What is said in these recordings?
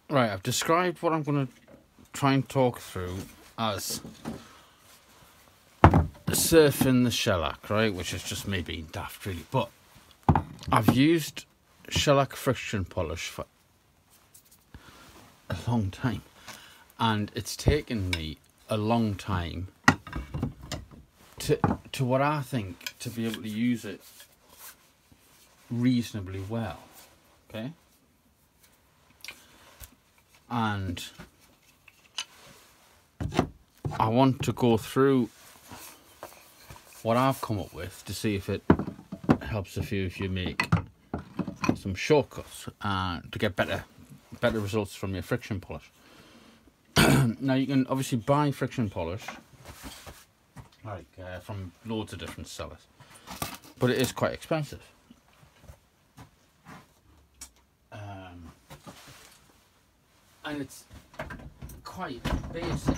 Right, I've described what I'm going to try and talk through as surfing the shellac, right? Which is just me being daft, really. But I've used shellac friction polish for a long time, and it's taken me a long time to what I think to be able to use it reasonably well. Okay, and I want to go through what I've come up with to see if it helps a few of you make some shortcuts to get better results from your friction polish. Now you can obviously buy friction polish like from loads of different sellers, but it is quite expensive. And it's quite basic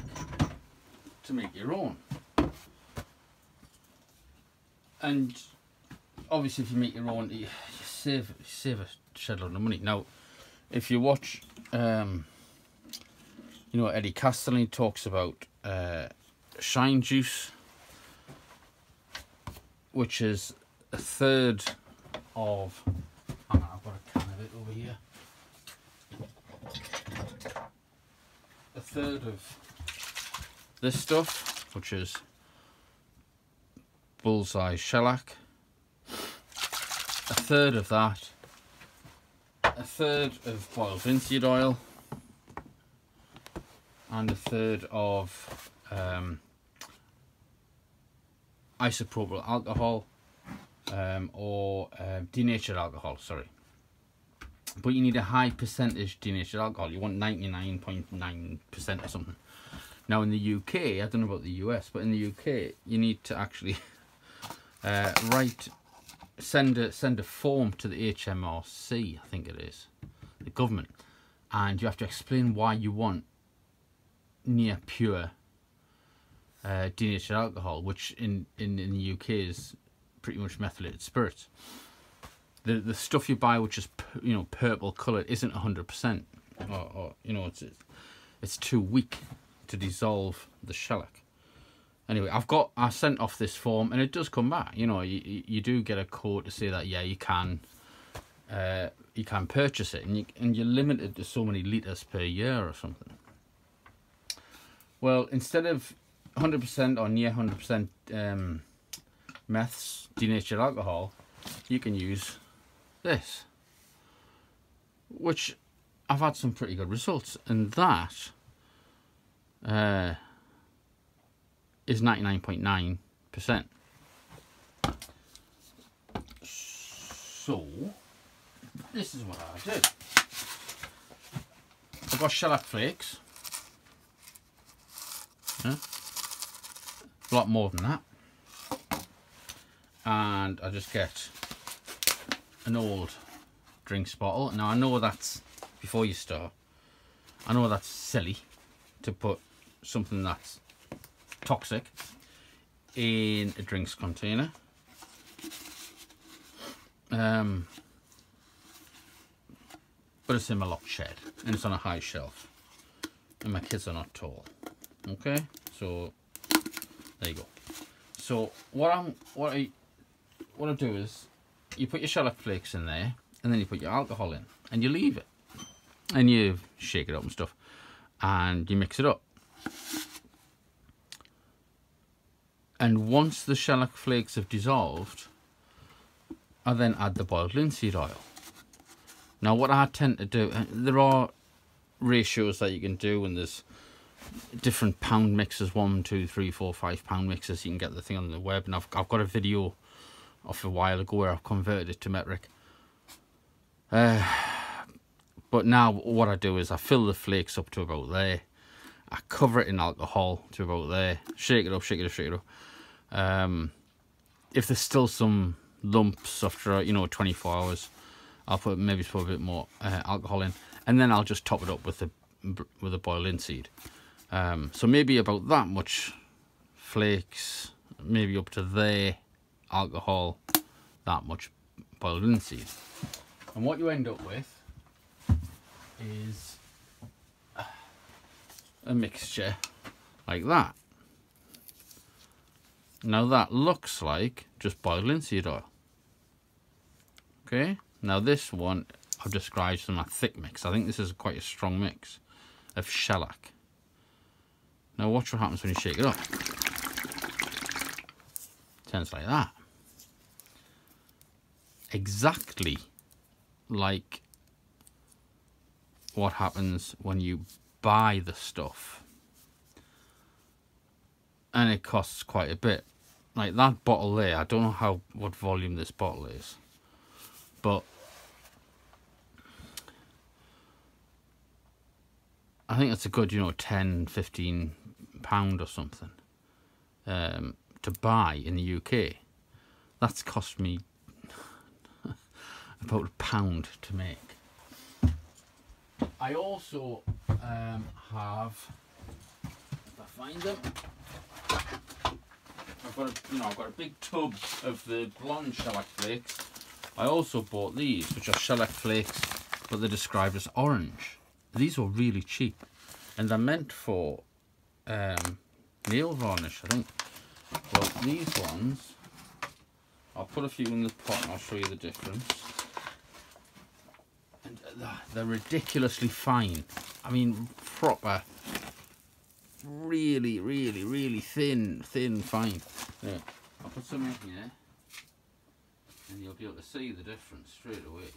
to make your own. And obviously if you make your own, you save a shed load of money. Now if you watch you know, Eddie Castellini talks about shine juice, which is a third of, hang on, I've got a can of it over here, a third of this stuff, which is bullseye shellac, a third of that, a third of boiled linseed oil, and a third of isopropyl alcohol or denatured alcohol, sorry. But you need a high percentage denatured alcohol. You want 99.9% or something. Now in the UK, I don't know about the US, but in the UK you need to actually send a form to the HMRC, I think it is, the government, and you have to explain why you want near pure denatured alcohol, which in the UK is pretty much methylated spirits. The stuff you buy, which is purple coloured, isn't 100%, or you know, it's too weak to dissolve the shellac. Anyway, I sent off this form, and it does come back. You know, you do get a code to say that yeah, you can purchase it, and you're limited to so many litres per year or something. Well, instead of 100% or near 100% meths, denatured alcohol, you can use this, which I've had some pretty good results, and that is 99.9%. So this is what I did. I've got shellac flakes. Yeah. A lot more than that, and I just get an old drinks bottle. Now I know that's, before you start, I know that's silly to put something that's toxic in a drinks container, but it's in my locked shed and it's on a high shelf, and my kids are not tall. Okay, so there you go. So what I do is you put your shellac flakes in there, and then you put your alcohol in, and you leave it, and you shake it up and stuff, and you mix it up. And once the shellac flakes have dissolved, I then add the boiled linseed oil. Now what I tend to do, there are ratios that you can do, and there's different pound mixes, 1, 2, 3, 4, 5 pound mixes. You can get the thing on the web, and I've got a video of a while ago where I've converted it to metric. But now what I do is I fill the flakes up to about there, I cover it in alcohol to about there, shake it up, shake it up, shake it up. If there's still some lumps after 24 hours, I'll maybe put a bit more alcohol in, and then I'll just top it up with a boiled linseed. So maybe about that much flakes, maybe up to there, alcohol, that much boiled linseed. And what you end up with is a mixture like that. Now that looks like just boiled linseed oil. Okay, now this one I've described as my thick mix. I think this is quite a strong mix of shellac. Now watch what happens when you shake it up. Turns like that. Exactly like what happens when you buy the stuff. And it costs quite a bit. Like that bottle there, I don't know what volume this bottle is, but I think it's a good, you know, 10-15 pound or something to buy in the UK. That's cost me about £1 to make. I also have, if I find them, I've got a big tub of the blonde shellac flakes. I also bought these, which are shellac flakes, but they're described as orange. These were really cheap, and they're meant for nail varnish, I think. Well, these ones, I'll put a few in the pot and I'll show you the difference. And they're ridiculously fine. I mean, proper, really, really, really thin, fine. Yeah. I'll put some in here, and you'll be able to see the difference straight away.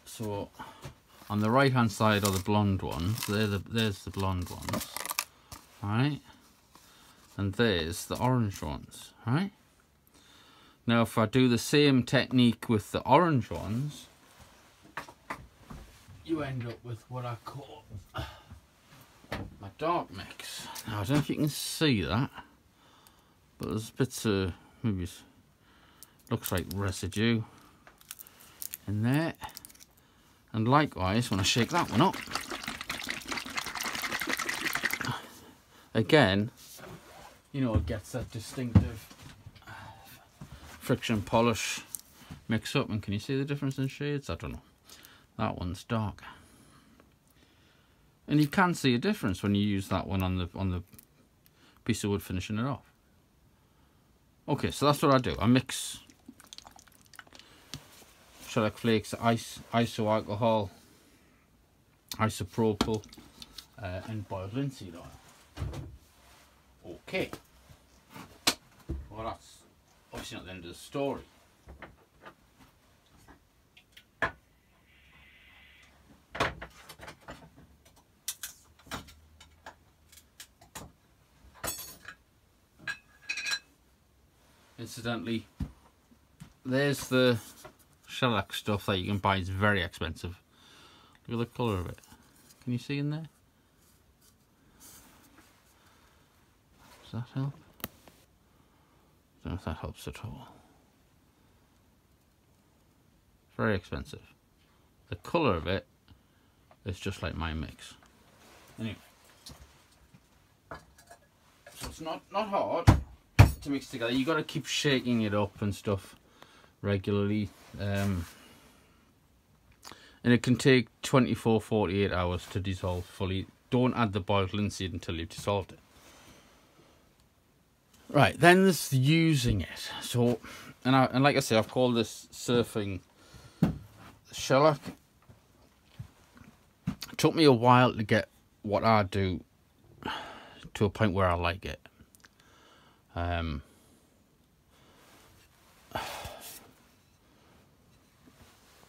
So, on the right hand side are the blonde ones. There's the blonde ones, alright? And there's the orange ones, right? Now if I do the same technique with the orange ones, you end up with what I call my dark mix. Now I don't know if you can see that, but there's bits of, maybe it looks like residue in there. And likewise, when I shake that one up, again, you know, it gets that distinctive friction polish mix up. And can you see the difference in shades? I don't know. That one's dark, and you can see a difference when you use that one on the piece of wood finishing it off. Okay, so that's what I do. I mix shellac flakes, iso alcohol, isopropyl, and boiled linseed oil. Okay. Well, that's obviously not the end of the story. Incidentally, there's the shellac stuff that you can buy. It's very expensive. Look at the colour of it. Can you see in there? Does that help? I don't know if that helps at all. Very expensive. The colour of it is just like my mix. Anyway, so it's not hard to mix together. You got to keep shaking it up and stuff regularly, and it can take 24-48 hours to dissolve fully. Don't add the boiled linseed until you've dissolved it. Right, then there's using it. So, and like I say, I've called this surfing shellac. It took me a while to get what I do to a point where I like it.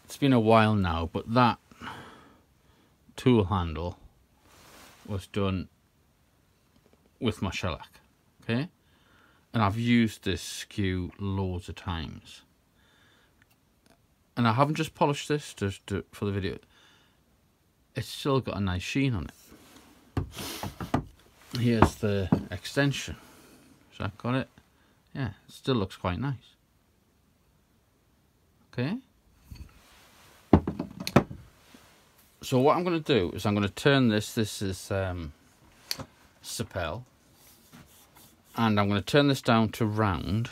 It's been a while now, but that tool handle was done with my shellac, okay? And I've used this skew loads of times. And I haven't just polished this for the video. It's still got a nice sheen on it. Here's the extension. So I've got it. Yeah, it still looks quite nice. Okay. So what I'm going to do is I'm going to turn this. This is Sapel. And I'm going to turn this down to round.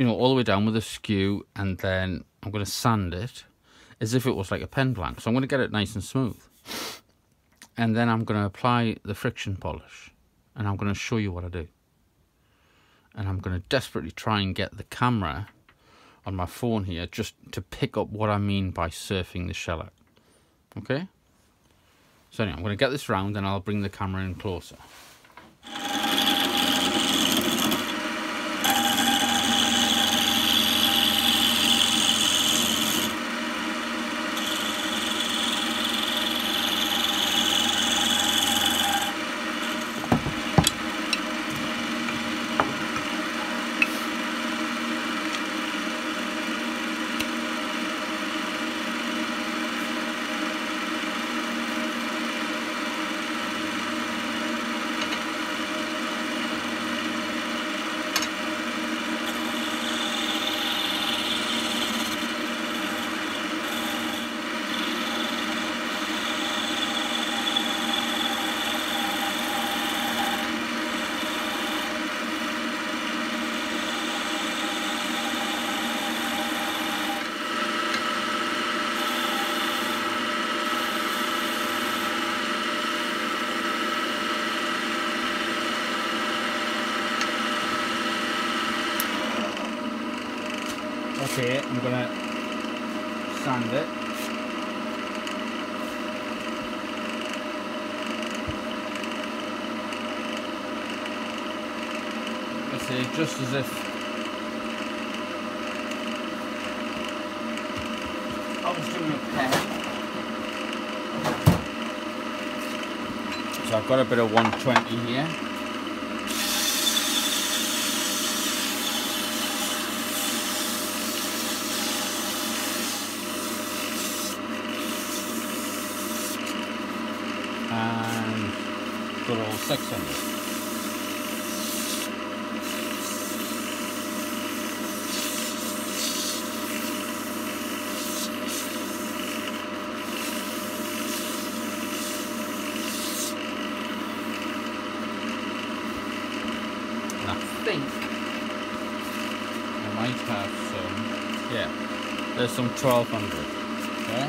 you know, all the way down with a skew, and then I'm going to sand it as if it was like a pen blank. So I'm going to get it nice and smooth. And then I'm going to apply the friction polish, and I'm going to show you what I do. And I'm going to desperately try and get the camera on my phone here just to pick up what I mean by surfing the shellac. Okay? So anyway, I'm going to get this round and I'll bring the camera in closer. Okay, I'm going to sand it. Let's say just as if I was doing a pen. So I've got a bit of 120 here. And good old 600. And I think I might have some, yeah, there's some 1200, okay?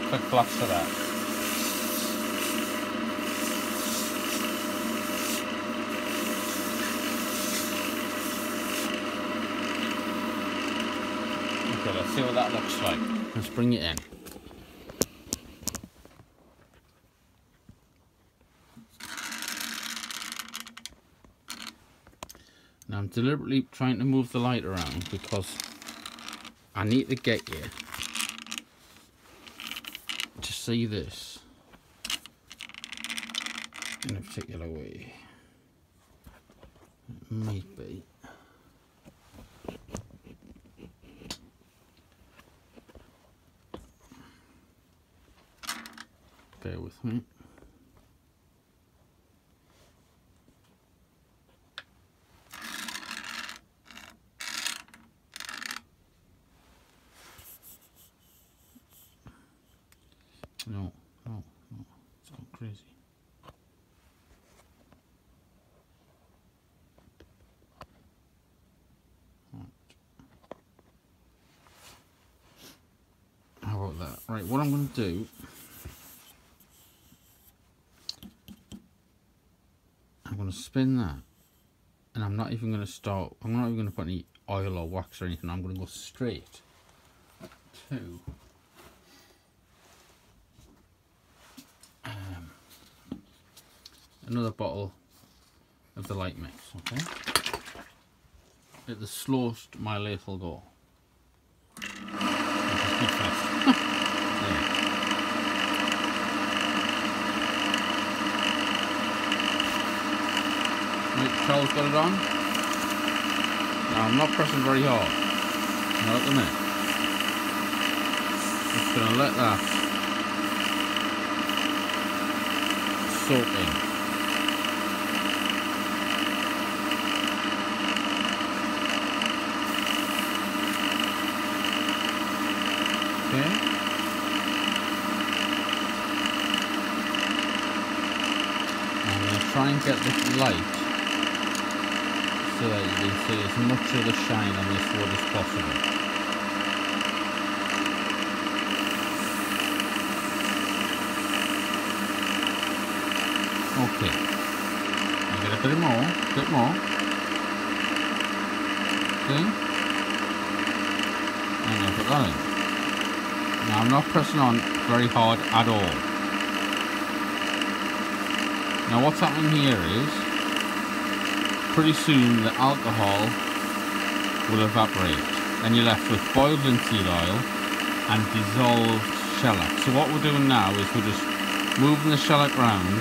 Quick blast of that. Okay, let's see what that looks like. Let's bring it in. Now I'm deliberately trying to move the light around because I need to get you to see this in a particular way. It might be. Bear with me. No, it's gone crazy. Right. How about that? Right, what I'm going to do, I'm going to spin that, and I'm not even going to start, I'm not even going to put any oil or wax or anything. I'm going to go straight to another bottle of the light mix, okay? At the slowest my lathe will go. Right, Charles got it on. Now I'm not pressing very hard. Not at the minute. Just gonna let that soak in. Okay. I'm going to try and get this light so so that you can see as much of the shine on this wood as possible. Okay, I get a bit more. See? I'm going to put that in. Now I'm not pressing on very hard at all. Now what's happening here is, pretty soon the alcohol will evaporate and you're left with boiled linseed oil and dissolved shellac. So what we're doing now is we're just moving the shellac round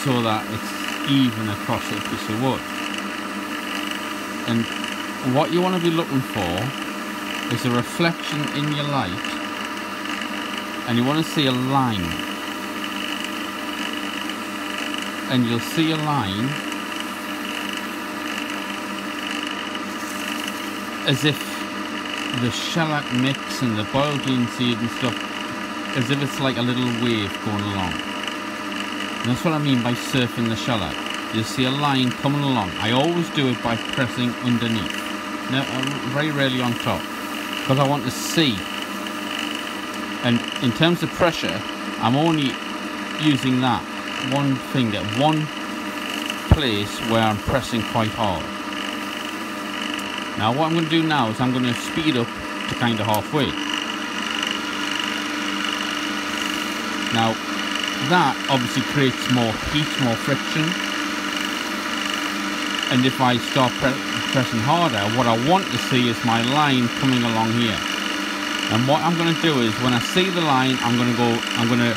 so that it's even across a piece of wood. And what you want to be looking for is a reflection in your light, and you want to see a line, and you'll see a line as if the shellac mix and the boiled linseed and stuff, as if it's like a little wave going along. And that's what I mean by surfing the shellac. You'll see a line coming along. I always do it by pressing underneath. Now, very rarely on top, because I want to see. And in terms of pressure, I'm only using that one finger, one place where I'm pressing quite hard. Now what I'm going to do now is I'm going to speed up to kind of halfway. Now that obviously creates more heat, more friction, and if I start pressing harder, what I want to see is my line coming along here. And what I'm going to do is, when I see the line, I'm going to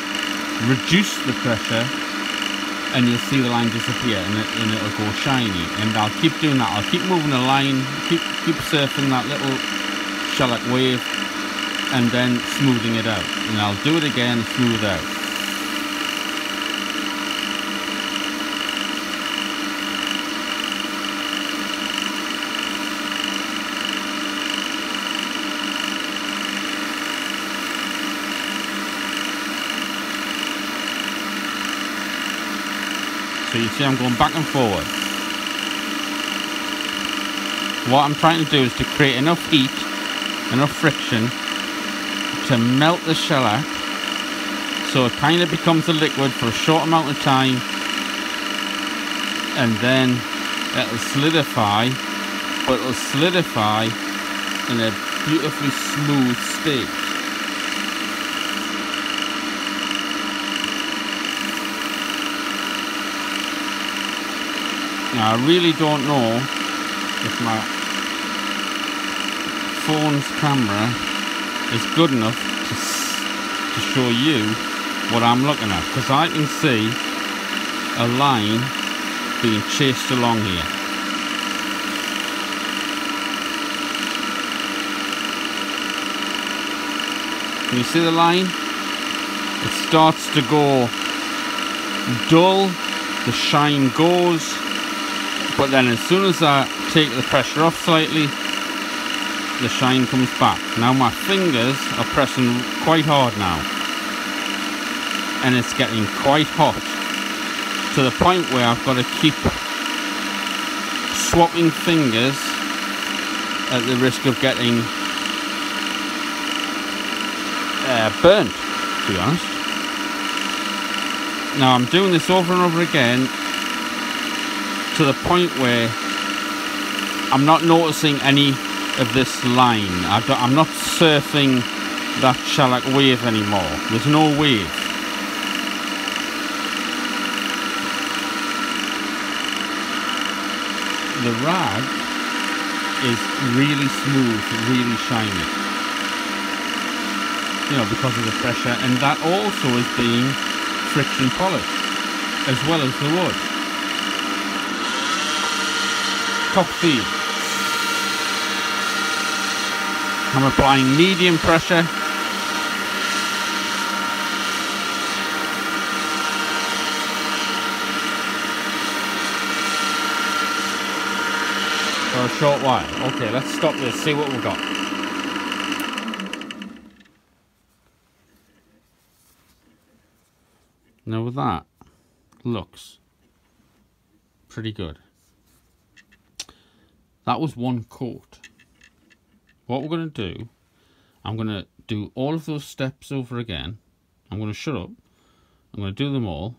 reduce the pressure, and you'll see the line disappear, and it'll go shiny. And I'll keep doing that. I'll keep moving the line, keep surfing that little shellac wave, and then smoothing it out. And I'll do it again, smooth out. So you see I'm going back and forward. What I'm trying to do is to create enough heat, enough friction to melt the shellac so it kind of becomes a liquid for a short amount of time, and then it'll solidify, but it'll solidify in a beautifully smooth state. Now I really don't know if my phone's camera is good enough to show you what I'm looking at, because I can see a line being chased along here. Can you see the line? It starts to go dull, the shine goes, but then as soon as I take the pressure off slightly, the shine comes back. Now my fingers are pressing quite hard now, and it's getting quite hot, to the point where I've got to keep swapping fingers at the risk of getting burnt, to be honest. Now I'm doing this over and over again, to the point where I'm not noticing any of this line. I'm not surfing that shellac wave anymore. There's no wave. The rag is really smooth, really shiny, you know, because of the pressure, and that also is being friction polished as well as the wood. Top speed. I'm applying medium pressure. For a short while. Okay, let's stop this, see what we've got. Now that looks pretty good. That was one coat. What we're going to do, I'm going to do all of those steps over again. I'm going to shut up. I'm going to do them all.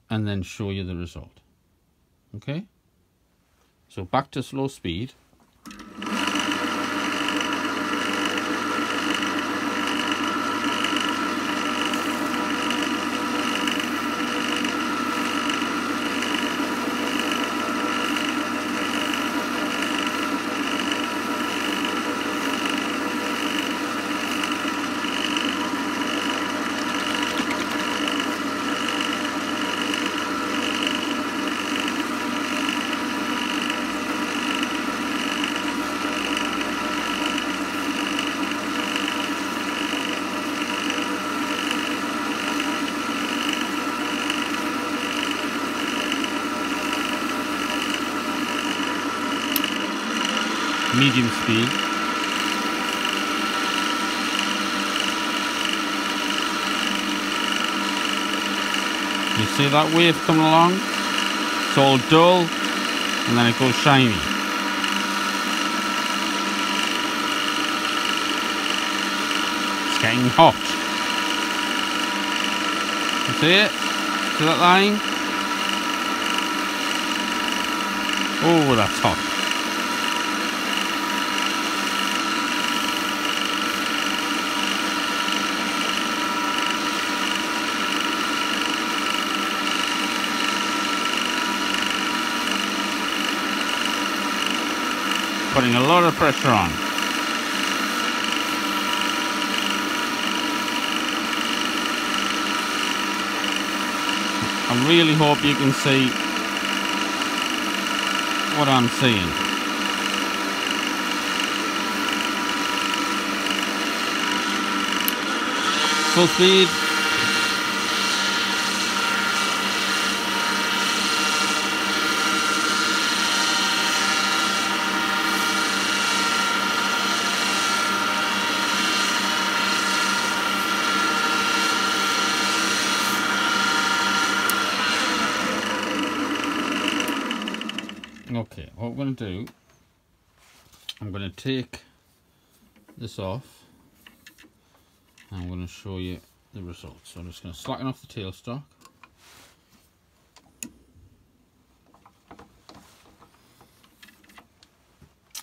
And then show you the result. Okay? So back to slow speed. Medium speed. You see that wave coming along? It's all dull and then it goes shiny. It's getting hot. You see it? See that line? Oh, that's hot. Putting a lot of pressure on. I really hope you can see what I'm seeing. Full speed. Okay, what we're going to do, I'm going to take this off and I'm going to show you the results. So I'm just going to slacken off the tailstock.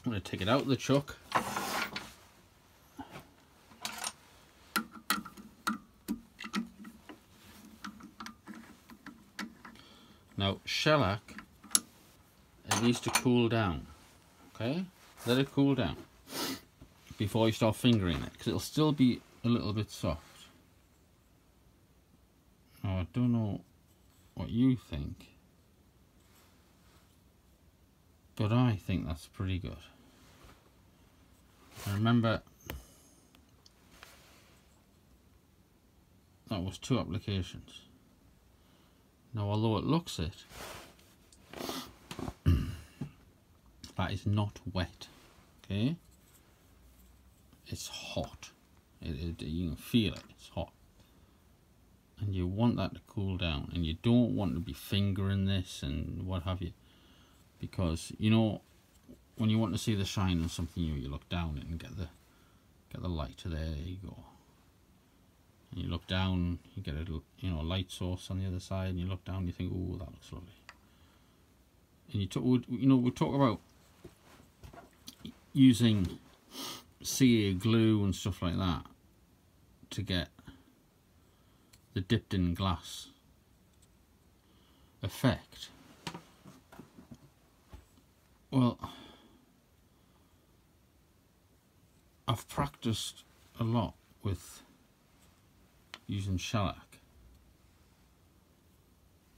I'm going to take it out of the chuck. Now, shellac, it needs to cool down, okay? Let it cool down before you start fingering it, because it'll still be a little bit soft. Now, I don't know what you think, but I think that's pretty good. And remember, that was 2 applications. Now, although it looks it, that is not wet, okay? It's hot. You can feel it, it's hot. And you want that to cool down, and you don't want to be fingering this and what have you, because, you know, when you want to see the shine on something new, you look down it and get the light. There you go. And you look down, you get a little, you know, light source on the other side, and you look down, you think, oh, that looks lovely. And we talk about using CA glue and stuff like that to get the dipped in glass effect. Well, I've practiced a lot with using shellac,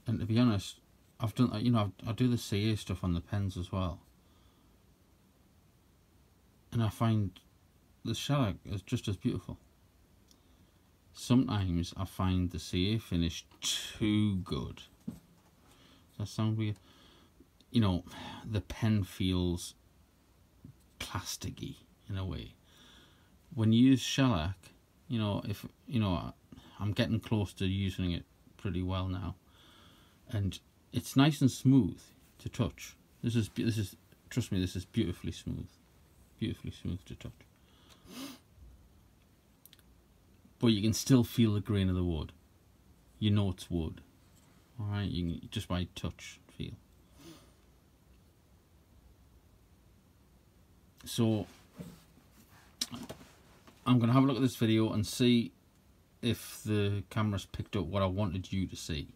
and to be honest, I've done, you know, I do the CA stuff on the pens as well, and I find the shellac is just as beautiful. Sometimes I find the CA finish too good. Does that sound weird? You know, the pen feels plasticky in a way. When you use shellac, you know, if you know, I'm getting close to using it pretty well now, and it's nice and smooth. to touch. This is trust me, this is beautifully smooth to touch. But you can still feel the grain of the wood. You know it's wood. All right, you can just by touch feel. So I'm gonna have a look at this video and see if the camera's picked up what I wanted you to see.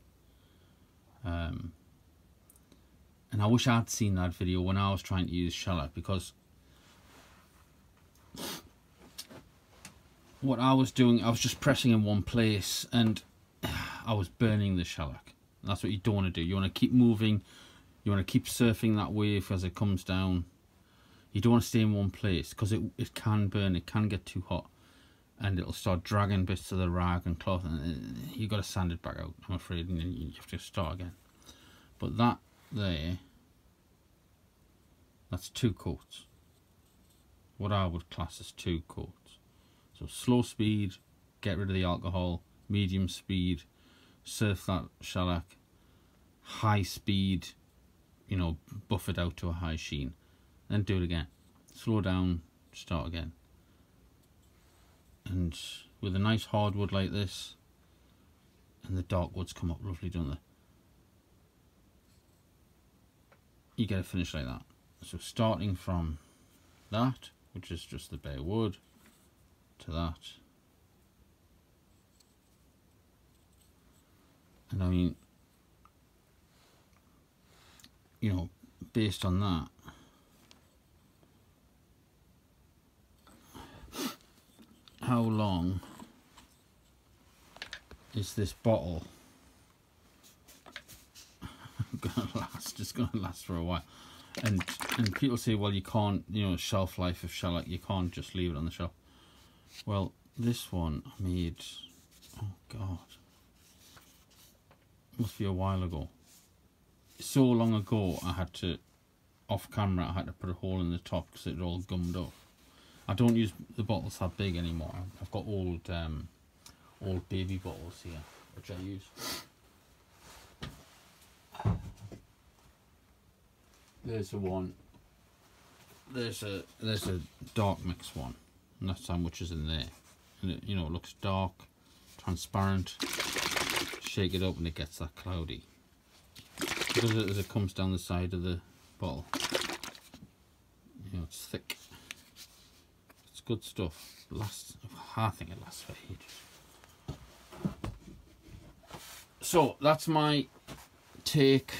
And I wish I'd seen that video when I was trying to use shellac, because what I was doing, I was just pressing in one place and I was burning the shellac. And that's what you don't want to do. You want to keep moving, you want to keep surfing that wave as it comes down. You don't want to stay in one place, because it can burn, it can get too hot, and it'll start dragging bits of the rag and cloth, and you've got to sand it back out, I'm afraid, and then you have to start again. But that there, that's 2 coats. What I would class as 2 coats. So slow speed, get rid of the alcohol. Medium speed, surf that shellac. High speed, you know, buff it out to a high sheen. Then do it again. Slow down, start again. And with a nice hardwood like this, and the dark woods come up lovely, don't they? You get a finish like that. So starting from that, which is just the bare wood, to that. And I mean, you know, based on that, how long is this bottle gonna last? It's gonna last for a while. And people say, well, you can't, you know, shelf life of shellac, you can't just leave it on the shelf. Well, this one I made, oh god, must be a while ago. So long ago, I had to, off camera, I had to put a hole in the top because it all gummed up. I don't use the bottles that big anymore. I've got old baby bottles here, which I use. There's a one. There's a dark mix one, and that's how much is in there. And it, you know, it looks dark, transparent. Shake it up and it gets that cloudy. Because as it comes down the side of the bottle, you know, it's thick. It's good stuff. I think it lasts for ages. So that's my take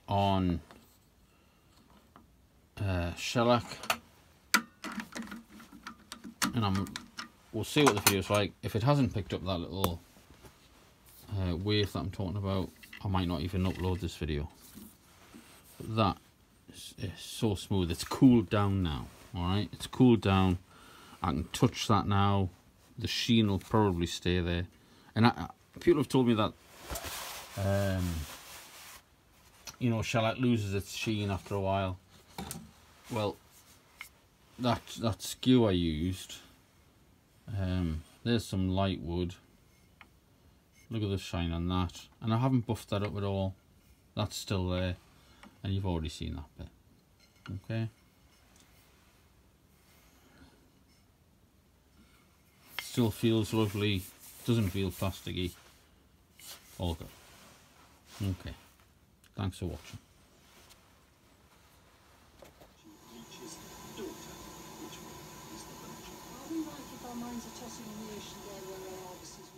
on shellac, and we'll see what the video's like. If it hasn't picked up that little wave that I'm talking about, I might not even upload this video. But that is so smooth. It's cooled down now. All right, it's cooled down. I can touch that now. The sheen will probably stay there. And people have told me that you know, shellac loses its sheen after a while. Well, that skew I used, there's some light wood. Look at the shine on that, and I haven't buffed that up at all. That's still there, and you've already seen that bit. Okay. Still feels lovely. Doesn't feel plasticky. All good. Okay. Thanks for watching. Are we right if our minds are tossing in the ocean there where our offices